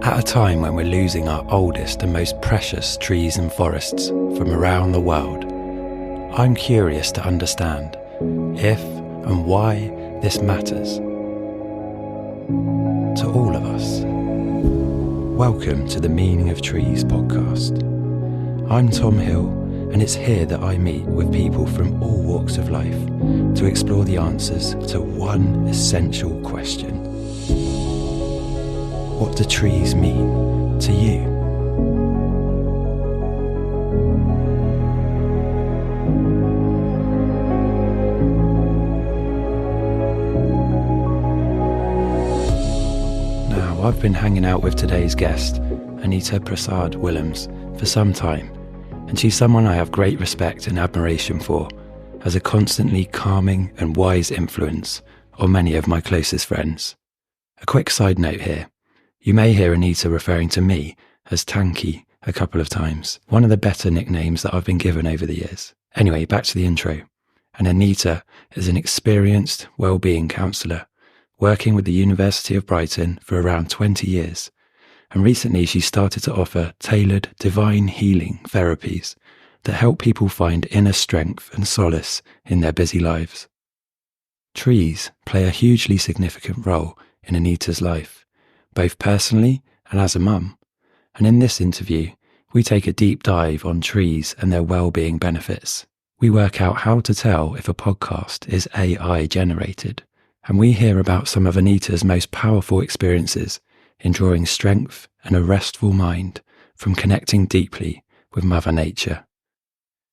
At a time when we're losing our oldest and most precious trees and forests from around the world, I'm curious to understand if and why this matters to all of us. Welcome to the Meaning of Trees podcast. I'm Tom Hill, and it's here that I meet with people from all walks of life to explore the answers to one essential question. What do trees mean to you? Now, I've been hanging out with today's guest, Anita Prasad-Willems, for some time, and she's someone I have great respect and admiration for as a constantly calming and wise influence on many of my closest friends. A quick side note here. You may hear Anita referring to me as Tanky a couple of times, one of the better nicknames that I've been given over the years. Anyway, back to the intro. And Anita is an experienced wellbeing counsellor, working with the University of Brighton for around 20 years. And recently she started to offer tailored divine healing therapies that help people find inner strength and solace in their busy lives. Trees play a hugely significant role in Anita's life, both personally and as a mum. And in this interview, we take a deep dive on trees and their well-being benefits. We work out how to tell if a podcast is AI generated, and we hear about some of Anita's most powerful experiences in drawing strength and a restful mind from connecting deeply with Mother Nature.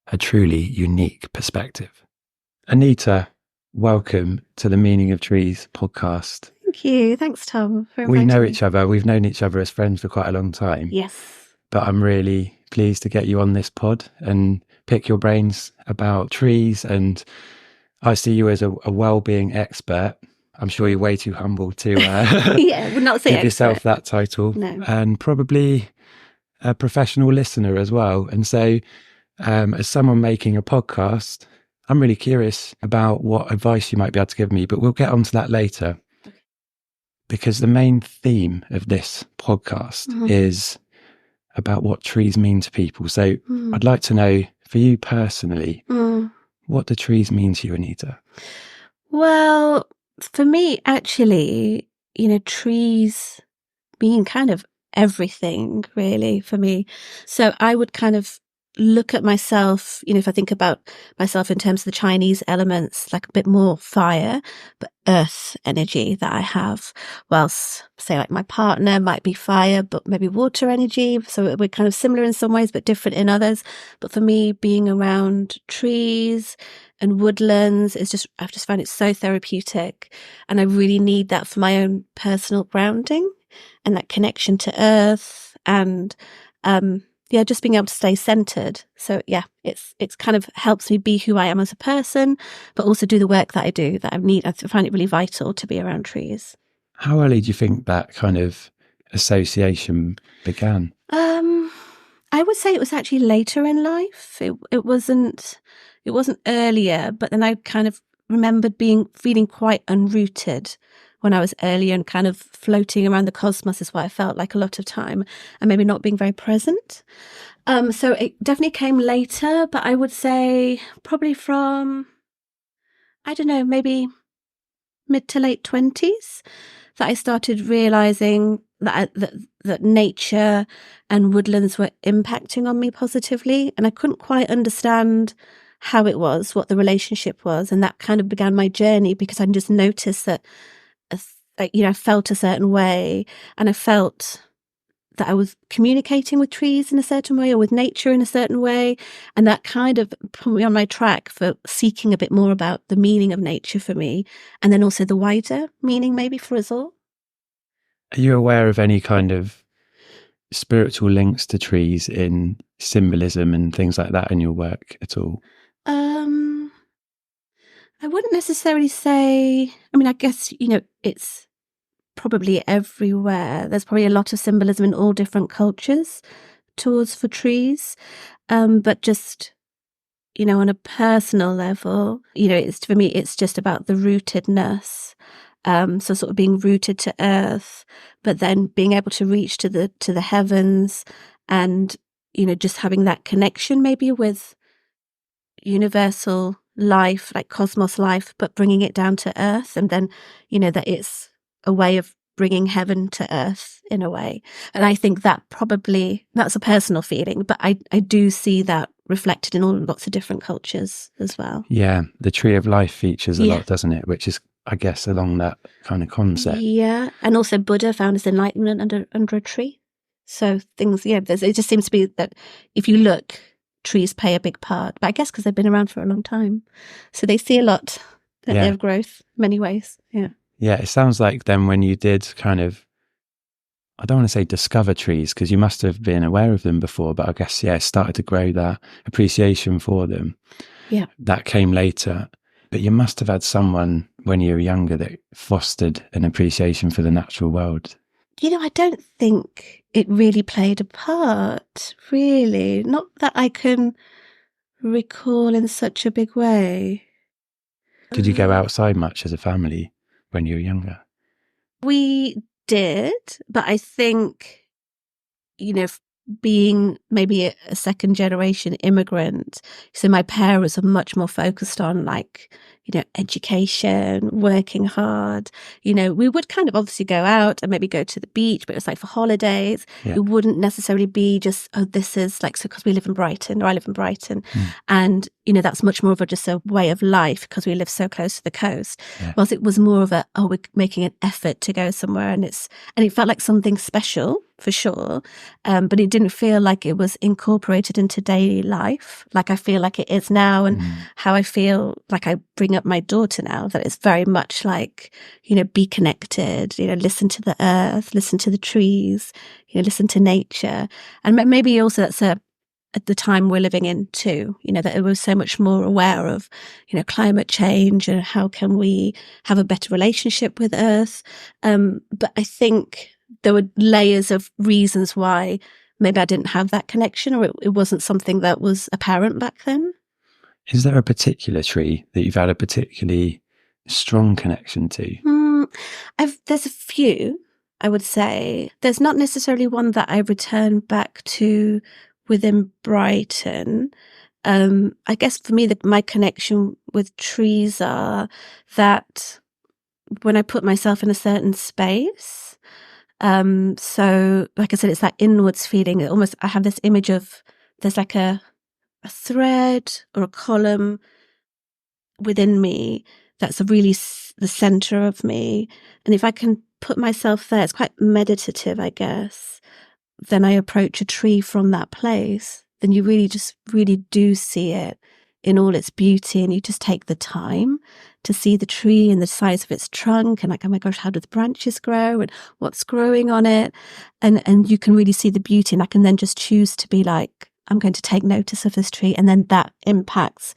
A truly unique perspective. Anita, welcome to the Meaning of Trees podcast. Thank you. Thanks, Tom, for We inviting know me. each other. We've known each other as friends for quite a long time. Yes. But I'm really pleased to get you on this pod and pick your brains about trees. And I see you as a well-being expert. I'm sure you're way too humble to Yeah, would not say give yourself expert. that title. No. And probably a professional listener as well. And so as someone making a podcast, I'm really curious about what advice you might be able to give me, but we'll get onto that later. Because the main theme of this podcast is about what trees mean to people. So I'd like to know, for you personally, what do trees mean to you, Anita? Well, for me, actually, trees mean kind of everything, really, for me. So I would kind of look at myself, if I think about myself in terms of the Chinese elements, like a bit more fire, but earth energy that I have, whilst say like my partner might be fire, but maybe water energy. So we're kind of similar in some ways, but different in others. But for me, being around trees and woodlands I've just found it so therapeutic. And I really need that for my own personal grounding and that connection to earth and, just being able to stay centered. So it's kind of helps me be who I am as a person, but also do the work that I do that I need. I find it really vital to be around trees. How early do you think that kind of association began? I would say it was actually later in life. It wasn't earlier, but then I kind of remembered feeling quite unrooted when I was earlier and kind of floating around the cosmos is what I felt like a lot of time, and maybe not being very present. So it definitely came later, but I would say probably from, I don't know, maybe mid to late 20s that I started realizing that nature and woodlands were impacting on me positively, and I couldn't quite understand how it was, what the relationship was, and that kind of began my journey because I just noticed that I felt a certain way, and I felt that I was communicating with trees in a certain way or with nature in a certain way. And that kind of put me on my track for seeking a bit more about the meaning of nature for me. And then also the wider meaning maybe for us all. Are you aware of any kind of spiritual links to trees in symbolism and things like that in your work at all? I wouldn't necessarily say, I guess, it's probably everywhere. There's probably a lot of symbolism in all different cultures for trees. But just, on a personal level, for me, it's just about the rootedness So sort of being rooted to earth, but then being able to reach to the heavens, and, just having that connection maybe with universal life, like cosmos life, but bringing it down to earth. And then, that it's a way of bringing heaven to earth in a way. And I think that's a personal feeling, but I do see that reflected in lots of different cultures as well. Yeah, the tree of life features a lot, doesn't it? Which is, I guess, along that kind of concept. Yeah, and also Buddha found his enlightenment under a tree. So things, it just seems to be that if you look, trees play a big part. But I guess because they've been around for a long time, so they see a lot that they have growth in many ways. Yeah. Yeah, it sounds like then when you did kind of, I don't want to say discover trees, because you must have been aware of them before, but I guess, started to grow that appreciation for them. Yeah. That came later. But you must have had someone when you were younger that fostered an appreciation for the natural world. I don't think it really played a part, really. Not that I can recall in such a big way. Did you go outside much as a family when you were younger? We did, but I think, being maybe a second generation immigrant, so my parents are much more focused on education, working hard. We would kind of obviously go out and maybe go to the beach, but it was like for holidays. It wouldn't necessarily be just, this is like, so because we live in Brighton, or I live in Brighton. And, that's much more of just a way of life because we live so close to the coast. Whilst it was more of we're making an effort to go somewhere, and it felt like something special for sure. But it didn't feel like it was incorporated into daily life, like I feel like it is now, and how I feel like I bring up my daughter now, that it's very much like, be connected, listen to the earth, listen to the trees, listen to nature. And maybe also that's at the time we're living in too, that it was so much more aware of, climate change and how can we have a better relationship with earth. But I think there were layers of reasons why maybe I didn't have that connection, or it wasn't something that was apparent back then. Is there a particular tree that you've had a particularly strong connection to? There's a few, I would say. There's not necessarily one that I return back to within Brighton. I guess for me, my connection with trees are that when I put myself in a certain space, so like I said, it's that inwards feeling. I have this image of, there's like a thread or a column within me that's really the center of me. And if I can put myself there, it's quite meditative, I guess. Then I approach a tree from that place, then you really do see it in all its beauty, and you just take the time to see the tree and the size of its trunk, and like, oh my gosh, how do the branches grow and what's growing on it, and you can really see the beauty, and I can then just choose to be like, I'm going to take notice of this tree, and then that impacts.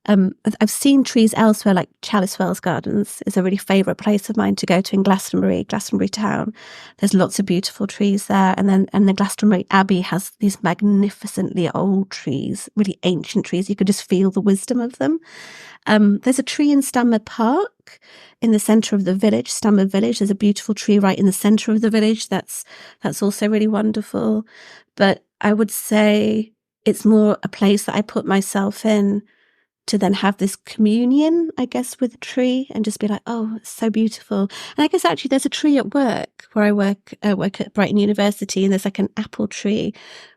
I've seen trees elsewhere, like Chalice Wells Gardens is a really favourite place of mine to go to in Glastonbury town. There's lots of beautiful trees there, and the Glastonbury Abbey has these magnificently old trees, really ancient trees. You could just feel the wisdom of them. There's a tree in Stanmer Park in the centre of the village, Stanmer Village. There's a beautiful tree right in the centre of the village. That's also really wonderful. But I would say it's more a place that I put myself in to then have this communion, I guess, with a tree, and just be like, oh, it's so beautiful. And I guess actually there's a tree at work where I work at Brighton University, and there's like an apple tree,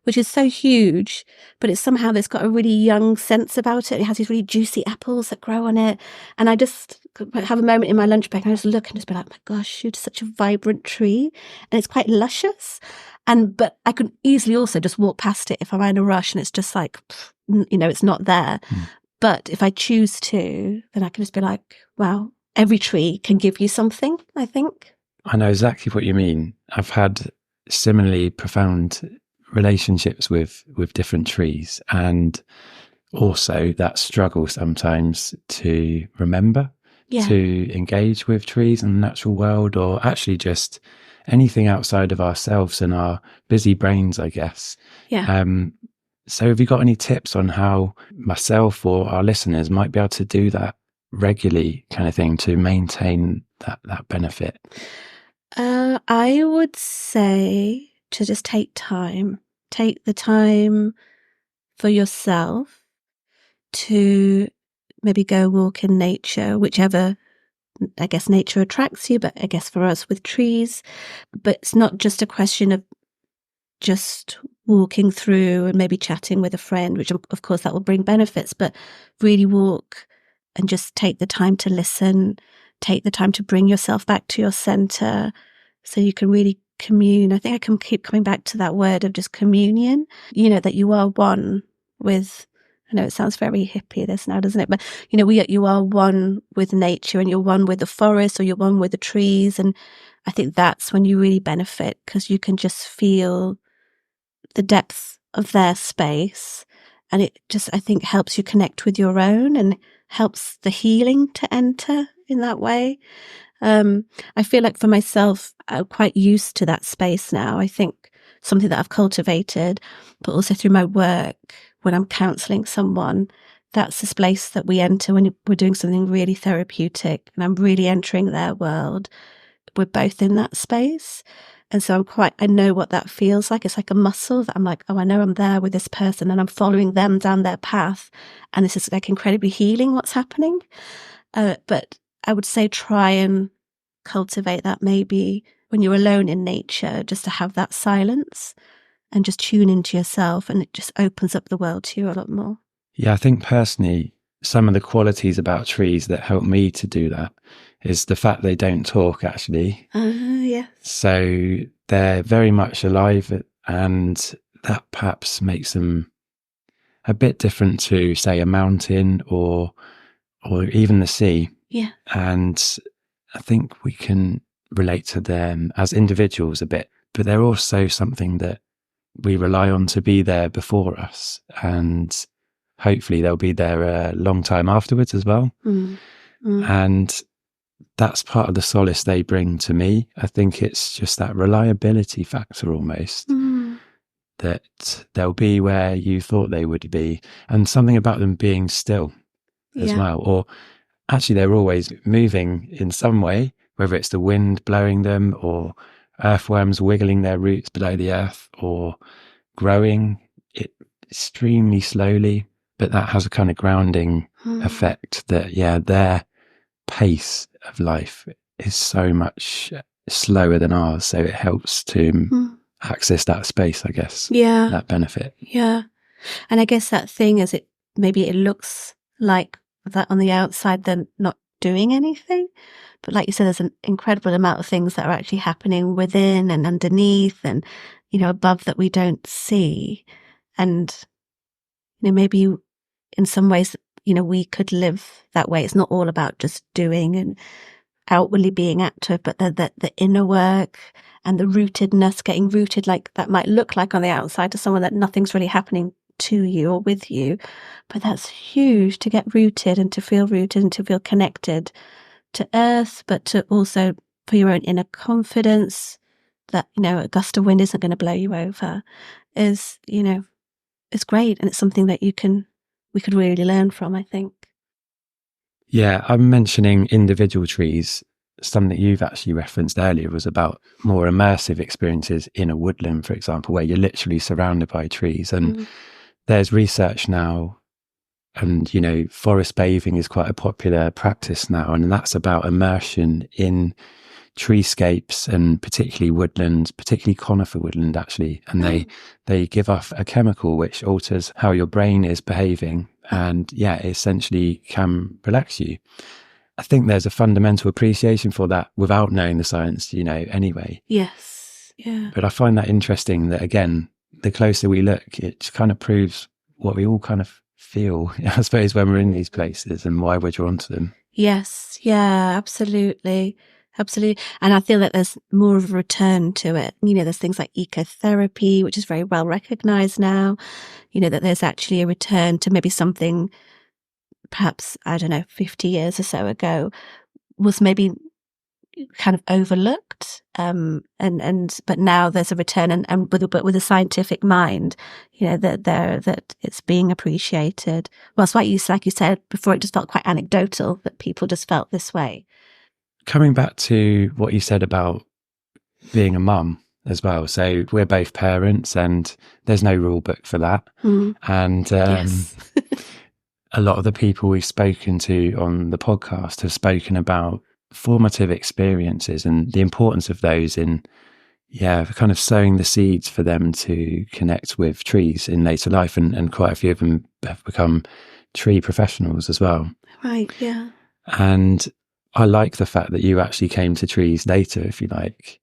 which is so huge, but it's there's got a really young sense about it. It has these really juicy apples that grow on it. And I just have a moment in my lunch break, and I just look and just be like, oh my gosh, you're such a vibrant tree. And it's quite luscious. But I could easily also just walk past it if I'm in a rush and it's just like, it's not there. But if I choose to, then I can just be like, wow, every tree can give you something, I think. I know exactly what you mean. I've had similarly profound relationships with different trees, and also that struggle sometimes to remember, to engage with trees and the natural world, or actually just anything outside of ourselves and our busy brains, I guess. Yeah. So have you got any tips on how myself or our listeners might be able to do that regularly kind of thing to maintain that benefit? I would say to just take the time for yourself to maybe go walk in nature, whichever, I guess, nature attracts you, but I guess for us with trees. But it's not just a question of just walking through and maybe chatting with a friend, which of course that will bring benefits, but really walk and just take the time to listen, take the time to bring yourself back to your center so you can really commune. I think I can keep coming back to that word of just communion, that you are one with, I know it sounds very hippie this now, doesn't it? But, you are one with nature, and you're one with the forest, or you're one with the trees. And I think that's when you really benefit, because you can just feel the depth of their space. And it just, I think, helps you connect with your own and helps the healing to enter in that way. I feel like for myself, I'm quite used to that space now. I think something that I've cultivated, but also through my work, when I'm counselling someone, that's the space that we enter when we're doing something really therapeutic and I'm really entering their world. We're both in that space. And so I know what that feels like. It's like a muscle that I'm like, oh, I know I'm there with this person and I'm following them down their path. And this is like incredibly healing what's happening. But I would say try and cultivate that maybe when you're alone in nature, just to have that silence and just tune into yourself, and it just opens up the world to you a lot more. Yeah, I think personally, some of the qualities about trees that help me to do that is the fact they don't talk, actually. Yes. So they're very much alive, and that perhaps makes them a bit different to, say, a mountain or even the sea. Yeah. And I think we can relate to them as individuals a bit, but they're also something that we rely on to be there before us, and hopefully they'll be there a long time afterwards as well. And that's part of the solace they bring to me. I think it's just that reliability factor almost, that they'll be where you thought they would be, and something about them being still as well. Or actually they're always moving in some way, whether it's the wind blowing them or earthworms wiggling their roots below the earth or growing it extremely slowly. But that has a kind of grounding effect that, their pace of life is so much slower than ours. So it helps to access that space, I guess. Yeah. That benefit. Yeah. And I guess that thing is, it looks like that on the outside, they're not doing anything. But like you said, there's an incredible amount of things that are actually happening within and underneath and, above that we don't see. And, maybe in some ways, we could live that way. It's not all about just doing and outwardly being active, but the inner work and the rootedness, getting rooted, like that might look like on the outside to someone that nothing's really happening to you or with you. But that's huge, to get rooted and to feel connected to earth, but to also for your own inner confidence that, a gust of wind isn't going to blow you over is, it's great. And it's something that we could really learn from, I think. Yeah, I'm mentioning individual trees. Something you've actually referenced earlier was about more immersive experiences in a woodland, for example, where you're literally surrounded by trees. And there's research now, and, forest bathing is quite a popular practice now. And that's about immersion in treescapes and particularly woodlands, particularly conifer woodland, actually. And they give off a chemical which alters how your brain is behaving. And it essentially can relax you. I think there's a fundamental appreciation for that without knowing the science, anyway. Yes. Yeah. But I find that interesting that, again, the closer we look, it kind of proves what we all kind of feel, I suppose, when we're in these places and why we're drawn to them. Yes. Yeah, absolutely. Absolutely. And I feel that there's more of a return to it. There's things like ecotherapy, which is very well recognized now, that there's actually a return to maybe something perhaps, 50 years or so ago was maybe kind of overlooked. But now there's a return, and with a scientific mind, that it's being appreciated. Well, it's like you said before, it just felt quite anecdotal that people just felt this way. Coming back to what you said about being a mum as well. So we're both parents, and there's no rule book for that. And Yes. a lot of the people we've spoken to on the podcast have spoken about formative experiences and the importance of those in, kind of sowing the seeds for them to connect with trees in later life. And quite a few of them have become tree professionals as well. Right, yeah. And I like the fact that you actually came to trees later, if you like.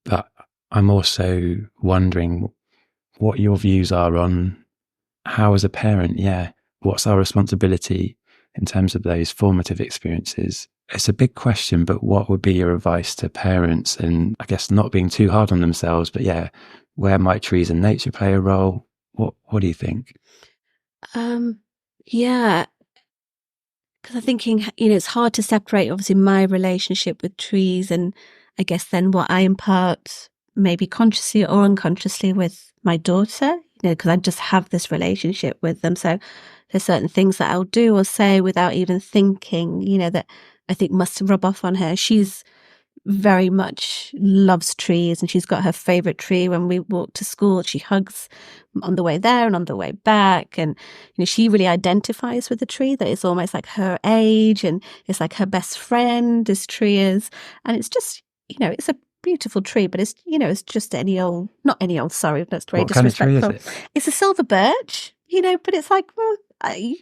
But I'm also wondering what your views are on how, as a parent, what's our responsibility in terms of those formative experiences? It's a big question, but what would be your advice to parents? And I guess not being too hard on themselves, but where might trees and nature play a role? What do you think? Yeah, because I'm thinking, it's hard to separate, obviously, my relationship with trees and I guess then what I impart, maybe consciously or unconsciously, with my daughter, because I just have this relationship with them. So there's certain things that I'll do or say without even thinking, that I think must rub off on her. She's very much loves trees, and she's got her favorite tree. When we walk to school, she hugs on the way there and on the way back, and she really identifies with the tree, that it's almost like her age, and it's like her best friend, this tree is. And it's just, it's a beautiful tree, but it's, it's just not any old, sorry, that's very disrespectful. Kind of tree is it? It's a silver birch, but it's like, well,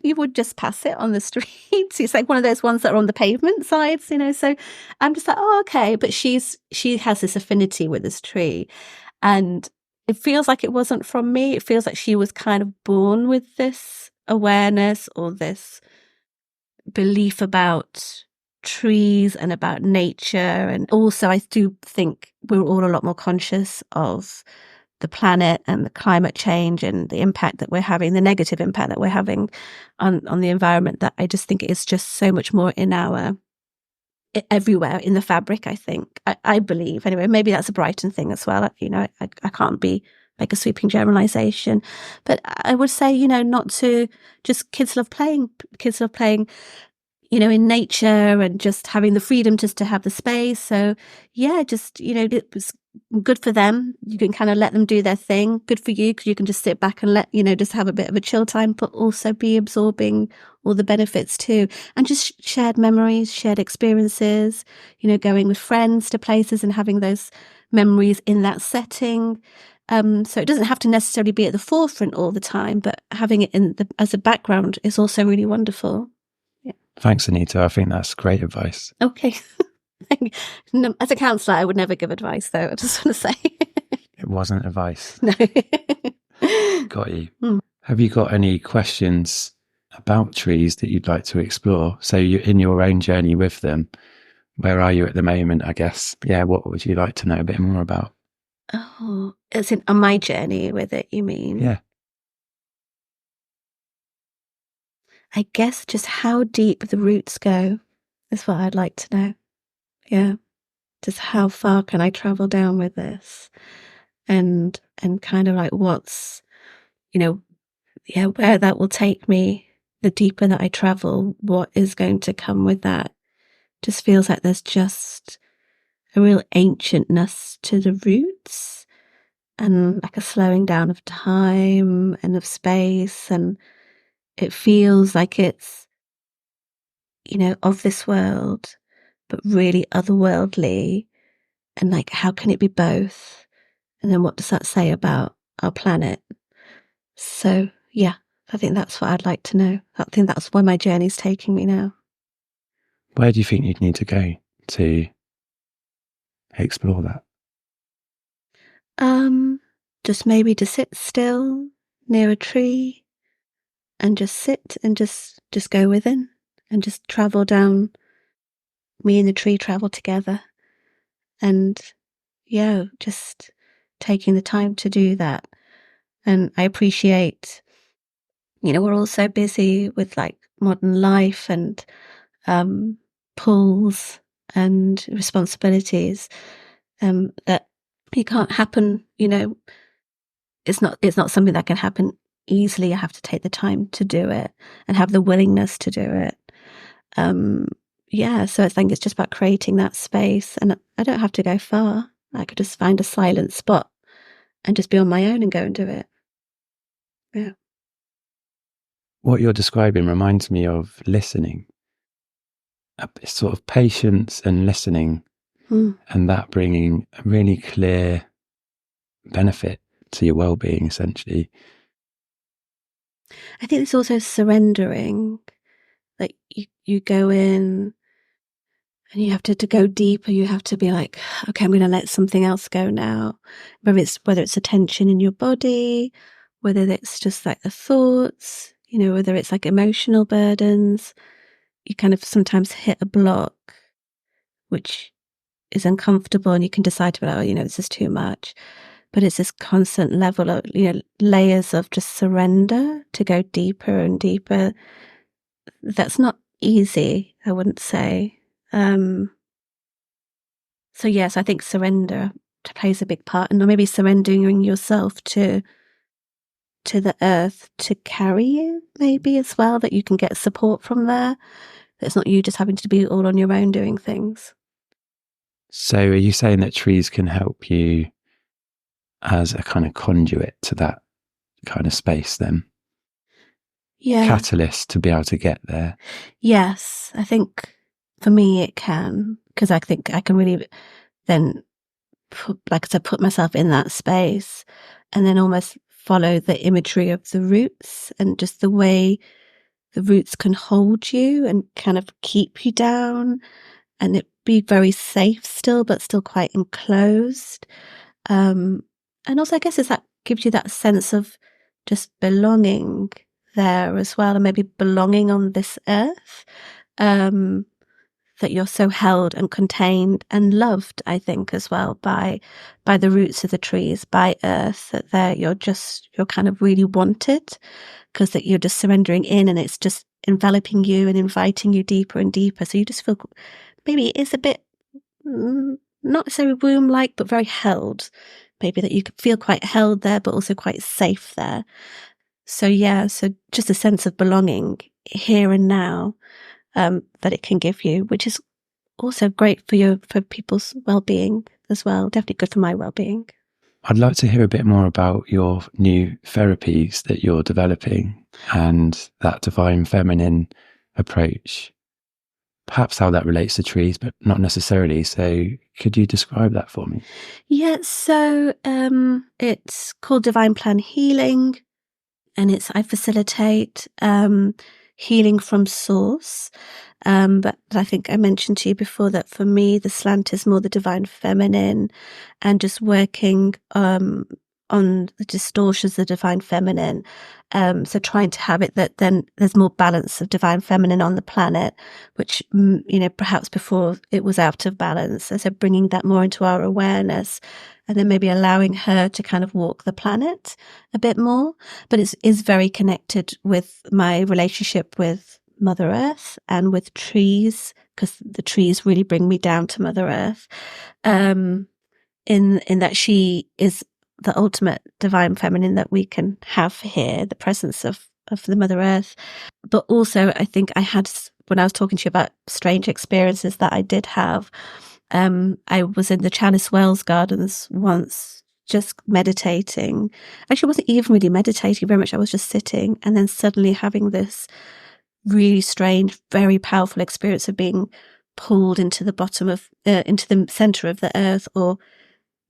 you would just pass it on the streets. It's like one of those ones that are on the pavement sides, so I'm just like, oh, okay. But she has this affinity with this tree, and it feels like it wasn't from me. It feels like she was kind of born with this awareness or this belief about trees and about nature. And also I do think we're all a lot more conscious of the planet and the climate change and the impact that we're having, the negative impact that we're having on the environment, that I just think it is just so much more everywhere in the fabric, I think. I believe, anyway. Maybe that's a Brighton thing as well. I can't make a sweeping generalization, but I would say, not to just, kids love playing, in nature, and just having the freedom just to have the space. So just, it was good for them. You can kind of let them do their thing. Good for you, because you can just sit back and just have a bit of a chill time, but also be absorbing all the benefits too. And just shared memories, shared experiences, going with friends to places and having those memories in that setting. So it doesn't have to necessarily be at the forefront all the time, but having it as a background is also really wonderful. Thanks, Anita. I think that's great advice. Okay. No, as a counsellor, I would never give advice, though. I just want to say. It wasn't advice. No. Got you. Have you got any questions about trees that you'd like to explore? So you're in your own journey with them. Where are you at the moment, I guess? What would you like to know a bit more about? Oh, as in on my journey with it, you mean? Yeah. I guess just how deep the roots go is what I'd like to know. Yeah. Just how far can I travel down with this? And kind of like what's, where that will take me, the deeper that I travel, what is going to come with that. Just feels like there's just a real ancientness to the roots, and like a slowing down of time and of space, and it feels like it's, of this world, but really otherworldly. And like, how can it be both? And then what does that say about our planet? So, I think that's what I'd like to know. I think that's where my journey's taking me now. Where do you think you'd need to go to explore that? Just maybe to sit still near a tree and just sit and just go within and just travel down. Me and the tree travel together, and just taking the time to do that. And I appreciate, we're all so busy with like modern life and pulls and responsibilities that it can't happen, it's not something that can happen easily. You have to take the time to do it and have the willingness to do it. So I think it's just about creating that space, and I don't have to go far. I could just find a silent spot and just be on my own and go and do it. Yeah. What you're describing reminds me of listening, a sort of patience and listening, and that bringing a really clear benefit to your well-being, essentially. I think it's also surrendering. Like you go in and you have to go deeper. You have to be like, okay, I'm going to let something else go now. Whether it's a tension in your body, whether it's just like the thoughts, whether it's like emotional burdens. You kind of sometimes hit a block, which is uncomfortable, and you can decide to be like, this is too much. But it's this constant level of, layers of just surrender to go deeper and deeper. That's not easy, I wouldn't say. So yes, I think surrender plays a big part, and maybe surrendering yourself to the earth to carry you, maybe as well, that you can get support from there. That it's not you just having to be all on your own doing things. So are you saying that trees can help you as a kind of conduit to that kind of space then? Yeah. Catalyst to be able to get there? Yes, I think for me it can, because I think I can really then put myself in that space and then almost follow the imagery of the roots and just the way the roots can hold you and kind of keep you down, and it be very safe still, but still quite enclosed. And also I guess that gives you that sense of just belonging there as well, and maybe belonging on this earth, that you're so held and contained and loved, I think, as well by the roots of the trees, by earth, that you're kind of really wanted, because that you're just surrendering in and it's just enveloping you and inviting you deeper and deeper. So you just feel maybe it's a bit not so womb-like, but very held. Maybe that you could feel quite held there, but also quite safe there. So so just a sense of belonging here and now, that it can give you, which is also great for people's well-being as well. Definitely good for my well-being. I'd like to hear a bit more about your new therapies that you're developing and that divine feminine approach. Perhaps how that relates to trees, but not necessarily. So could you describe that for me? Yeah, so it's called Divine Plan Healing, and I facilitate healing from source. But I think I mentioned to you before that for me, the slant is more the divine feminine and just working on the distortions of the divine feminine. So trying to have it that then there's more balance of divine feminine on the planet, which, perhaps before it was out of balance. So bringing that more into our awareness, and then maybe allowing her to kind of walk the planet a bit more. But it is very connected with my relationship with Mother Earth and with trees, because the trees really bring me down to Mother Earth, in that she is the ultimate divine feminine that we can have here, the presence of the Mother Earth. But also I think when I was talking to you about strange experiences that I did have, I was in the Chalice Wells Gardens once, just meditating. Actually, I wasn't even really meditating very much. I was just sitting, and then suddenly having this really strange, very powerful experience of being pulled into the into the center of the earth, or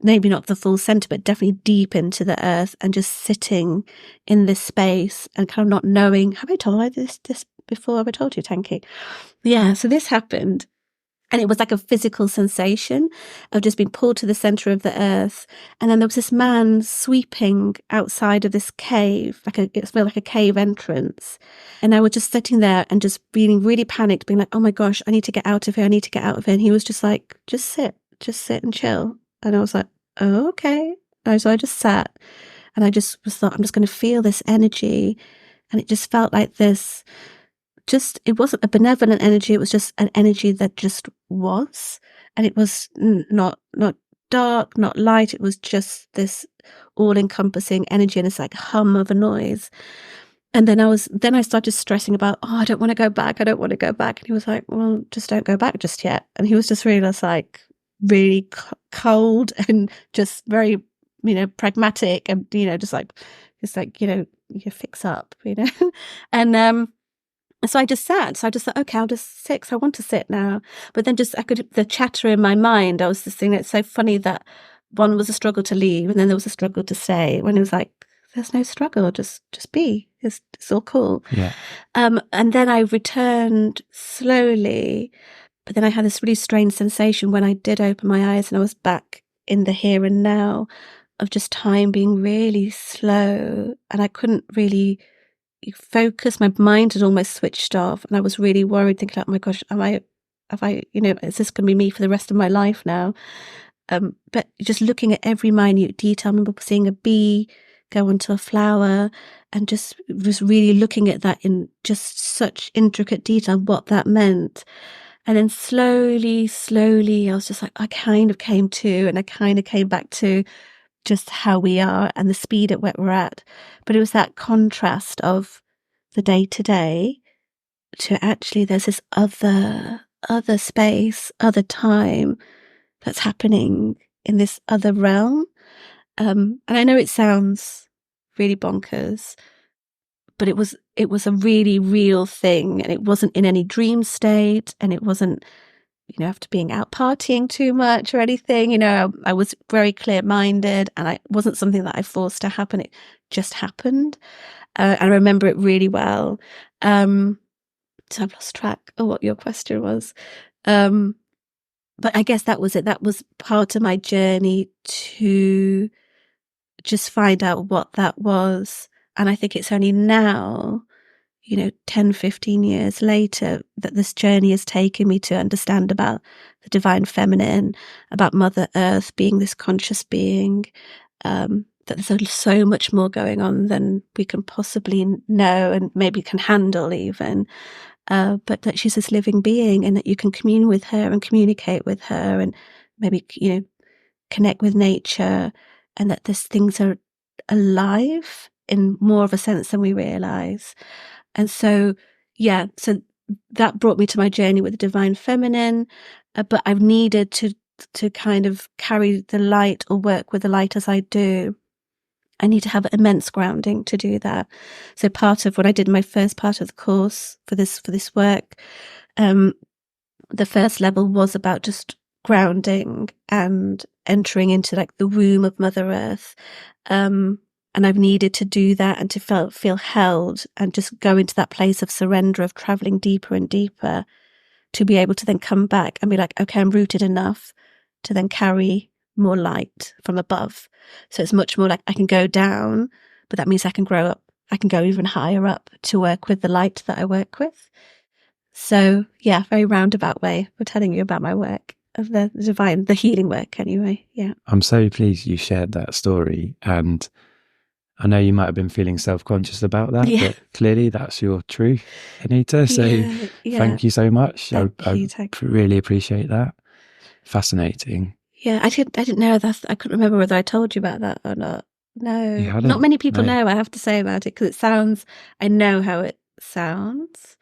maybe not the full center, but definitely deep into the earth, and just sitting in this space and kind of not knowing, have I told you this before? Have I told you, Tanki? Yeah, so this happened. And it was like a physical sensation of just being pulled to the center of the earth. And then there was this man sweeping outside of this cave, it felt like a cave entrance. And I was just sitting there and just feeling really panicked, being like, oh my gosh, I need to get out of here. I need to get out of here. And he was just like, just sit and chill. And I was like, oh, okay. And so I just sat, and I just thought, I'm just going to feel this energy. And it just felt like this it wasn't a benevolent energy. It was just an energy that just was. And it was not dark, not light. It was just this all-encompassing energy, and it's like hum of a noise. And then I started stressing about, I don't want to go back. I don't want to go back. And he was like, well, just don't go back just yet. And he was just really like really cold and just very, pragmatic, and, just like, you fix up, and, so I just sat. So I just thought, okay, I'll just sit. I want to sit now. But then the chatter in my mind, I was just thinking, it's so funny that one was a struggle to leave and then there was a struggle to stay, when it was like, there's no struggle, just be. It's all cool. Yeah. And then I returned slowly, but then I had this really strange sensation when I did open my eyes and I was back in the here and now, of just time being really slow, and I couldn't really focus. My mind had almost switched off, and I was really worried, thinking, oh my gosh, is this going to be me for the rest of my life now? But just looking at every minute detail, I remember seeing a bee go onto a flower, and just was really looking at that in just such intricate detail, what that meant. And then slowly, I was just like, I kind of came to, and I kind of came back to just how we are and the speed at where we're at. But it was that contrast of the day to day to actually there's this other space, other time that's happening in this other realm. And I know it sounds really bonkers, but it was a really real thing, and it wasn't in any dream state, and it wasn't, after being out partying too much or anything. I was very clear-minded, and it wasn't something that I forced to happen. It just happened. I remember it really well. So I've lost track of what your question was. But I guess that was it. That was part of my journey to just find out what that was. And I think it's only now, 10, 15 years later, that this journey has taken me to understand about the divine feminine, about Mother Earth being this conscious being, that there's so much more going on than we can possibly know and maybe can handle even. But that she's this living being, and that you can commune with her and communicate with her, and maybe, connect with nature, and that these things are alive in more of a sense than we realize. And so, so that brought me to my journey with the divine feminine, but I've needed to kind of carry the light or work with the light as I do. I need to have immense grounding to do that. So part of what I did in my first part of the course for this work, the first level was about just grounding and entering into like the womb of Mother Earth. And I've needed to do that and to feel held and just go into that place of surrender, of traveling deeper and deeper, to be able to then come back and be like, okay, I'm rooted enough to then carry more light from above. So it's much more like I can go down, but that means I can grow up. I can go even higher up to work with the light that I work with. So very roundabout way for telling you about my work of the divine, the healing work anyway. Yeah. I'm so pleased you shared that story, and I know you might have been feeling self-conscious about that, but clearly that's your truth, Anita. So thank you so much. I really appreciate that. Fascinating. Yeah, I didn't know that. I couldn't remember whether I told you about that or not. No, not many people know, I have to say, about it, because I know how it sounds.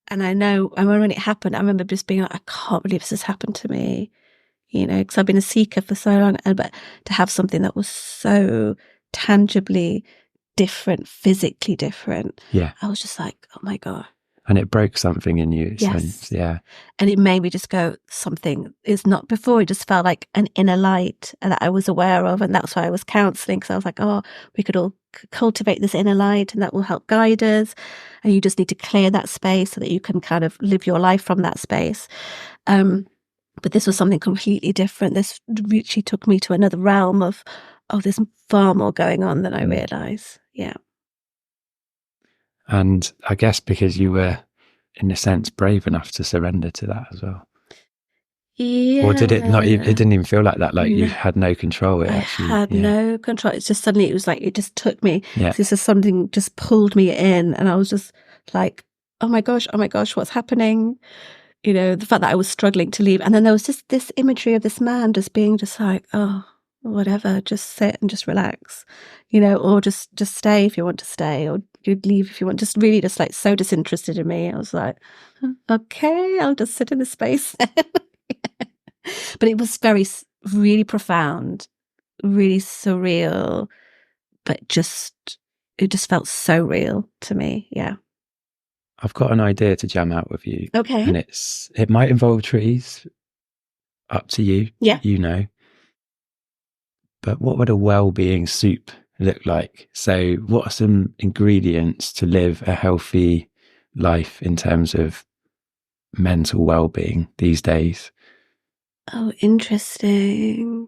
And I remember when it happened, I remember just being like, I can't believe this has happened to me, because I've been a seeker for so long. But to have something that was so tangibly different, physically different, I was just like, oh my God. And it broke something in you. Yes. And it made me just go, something is not, before it just felt like an inner light that I was aware of. And that's why I was counselling, because I was like, we could all cultivate this inner light, and that will help guide us. And you just need to clear that space so that you can kind of live your life from that space. But this was something completely different. This really took me to another realm of, there's far more going on than I realise. Yeah. And I guess because you were, in a sense, brave enough to surrender to that as well. Yeah. Or did it not? It didn't even feel like that. Like you had no control. I had no control. It's just suddenly, it was like, it just took me. Yeah. This is something just pulled me in, and I was just like, oh my gosh, what's happening? You know, the fact that I was struggling to leave. And then there was just this imagery of this man just being just like, oh, whatever, just sit and just relax, you know, or just stay if you want to stay, or you'd leave if you want, just really just like so disinterested in me. I was like, okay, I'll just sit in the space. But it was really profound, really surreal, but it just felt so real to me. Yeah. I've got an idea to jam out with you. Okay. And it might involve trees. Up to you. Yeah. You know. But what would a well-being soup look like? So what are some ingredients to live a healthy life in terms of mental well-being these days? Oh, interesting.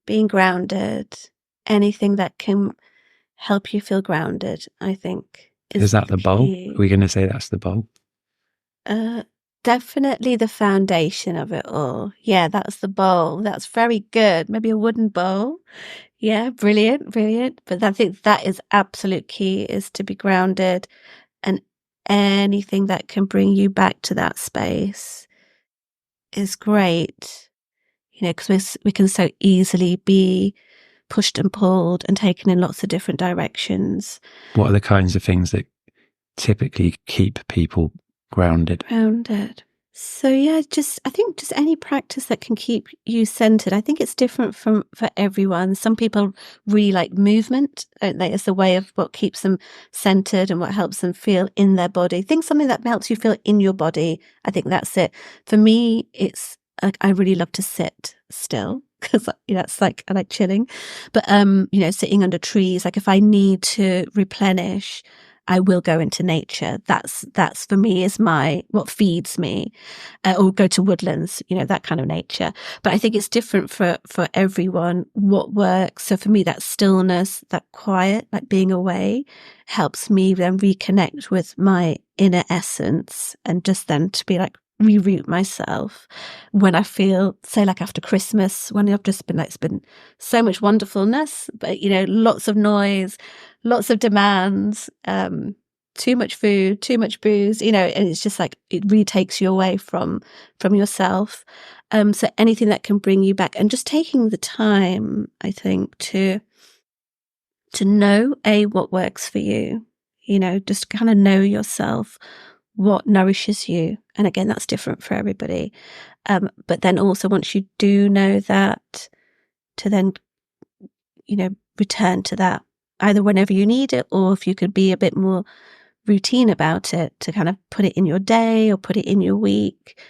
Being grounded. Anything that can help you feel grounded, I think. Is that the bowl? Are we going to say that's the bowl? Definitely the foundation of it all. Yeah, that's the bowl. That's very good. Maybe a wooden bowl. Yeah, brilliant. But I think that is absolute key, is to be grounded, and anything that can bring you back to that space is great. You know, because we can so easily be pushed and pulled and taken in lots of different directions. What are the kinds of things that typically keep people grounded? So yeah, I think just any practice that can keep you centered. I think it's different for everyone. Some people really like movement, don't they? It's a way of what keeps them centered and what helps them feel in their body. Something that helps you feel in your body. I think that's it. For me, it's I really love to sit still, because that's like, I like chilling. But you know, sitting under trees, like if I need to replenish, I will go into nature. That's for me is what feeds me, or go to woodlands, you know, that kind of nature. But I think it's different for everyone what works. So for me, that stillness, that quiet, like being away, helps me then reconnect with my inner essence, and just then to be like, reroute myself when I feel, say, like after Christmas, when I've just been like, it's been so much wonderfulness, but you know, lots of noise, lots of demands, too much food, too much booze, you know, and it's just like, it really takes you away from yourself. So anything that can bring you back, and just taking the time, I think, to know what works for you, you know, just kind of know yourself, what nourishes you. And again, that's different for everybody. But then also, once you do know that, to then, you know, return to that either whenever you need it, or if you could be a bit more routine about it, to kind of put it in your day or put it in your week.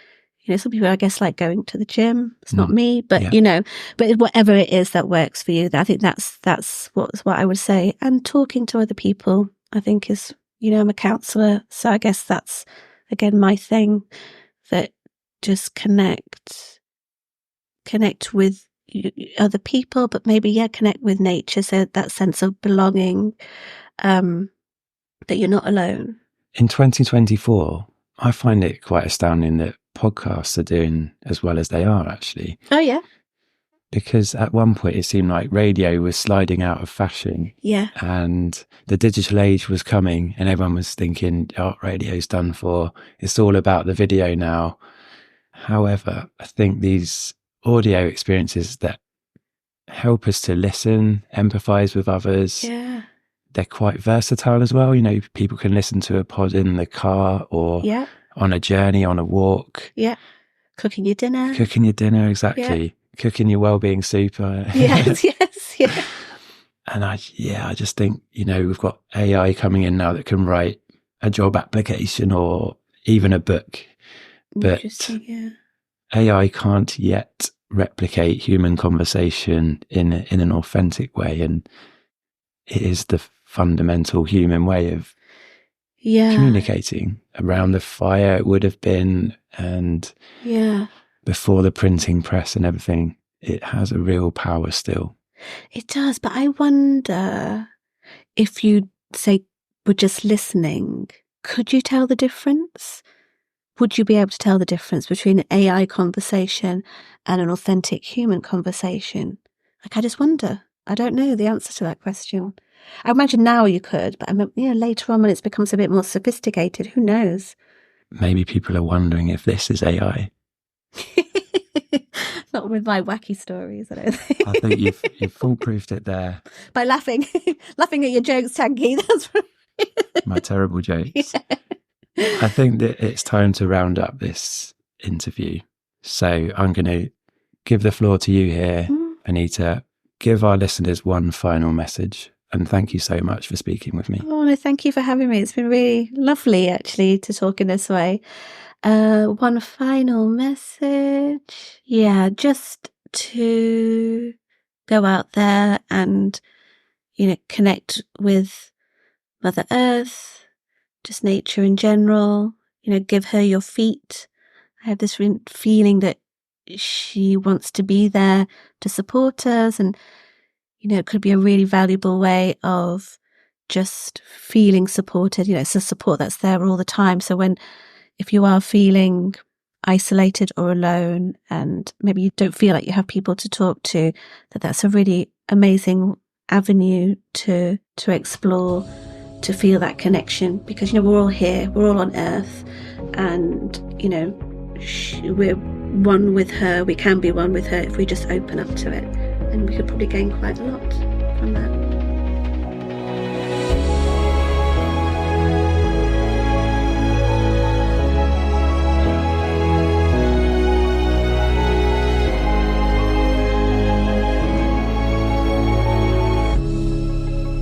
You know, some people, I guess, like going to the gym. It's not me, but yeah. You know, but whatever it is that works for you, I think that's what I would say. And talking to other people, I think, is, you know, I'm a counsellor, so I guess that's, again, my thing, that just connect with other people, but maybe, connect with nature, so that sense of belonging, that you're not alone. In 2024, I find it quite astounding that podcasts are doing as well as they are, actually. Oh, yeah. Because at one point it seemed like radio was sliding out of fashion. Yeah. And the digital age was coming, and everyone was thinking, oh, radio's done for. It's all about the video now. However, I think these audio experiences that help us to listen, empathize with others, they're quite versatile as well. You know, people can listen to a pod in the car, or on a journey, on a walk. Yeah. Cooking your dinner, exactly. Yeah. Cooking your well-being soup. Yes. And I just think, you know, we've got AI coming in now that can write a job application or even a book. But AI can't yet replicate human conversation in an authentic way. And it is the fundamental human way of communicating. Around the fire it would have been, and before the printing press and everything, it has a real power still. It does, but I wonder if you, say, were just listening, could you tell the difference? Would you be able to tell the difference between an AI conversation and an authentic human conversation? Like, I just wonder. I don't know the answer to that question. I imagine now you could, but later on when it becomes a bit more sophisticated, who knows? Maybe people are wondering if this is AI. Not with my wacky stories, I don't think. I think you've foolproofed it there. By laughing at your jokes, Tanky. That's right. My terrible jokes. Yeah. I think that it's time to round up this interview. So I'm going to give the floor to you here, Anita. Give our listeners one final message. And thank you so much for speaking with me. Oh, no, thank you for having me. It's been really lovely, actually, to talk in this way. One final message. Yeah, just to go out there and, connect with Mother Earth, just nature in general, give her your feet. I have this feeling that she wants to be there to support us, and it could be a really valuable way of just feeling supported. It's a support that's there all the time. So if you are feeling isolated or alone, and maybe you don't feel like you have people to talk to, that's a really amazing avenue to explore, to feel that connection, because we're all here, we're all on Earth, and we're one with her. We can be one with her if we just open up to it, and we could probably gain quite a lot from that.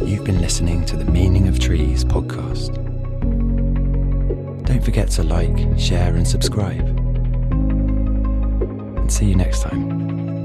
You've been listening to the Meaning of Trees podcast. Don't forget to like, share and subscribe. And see you next time.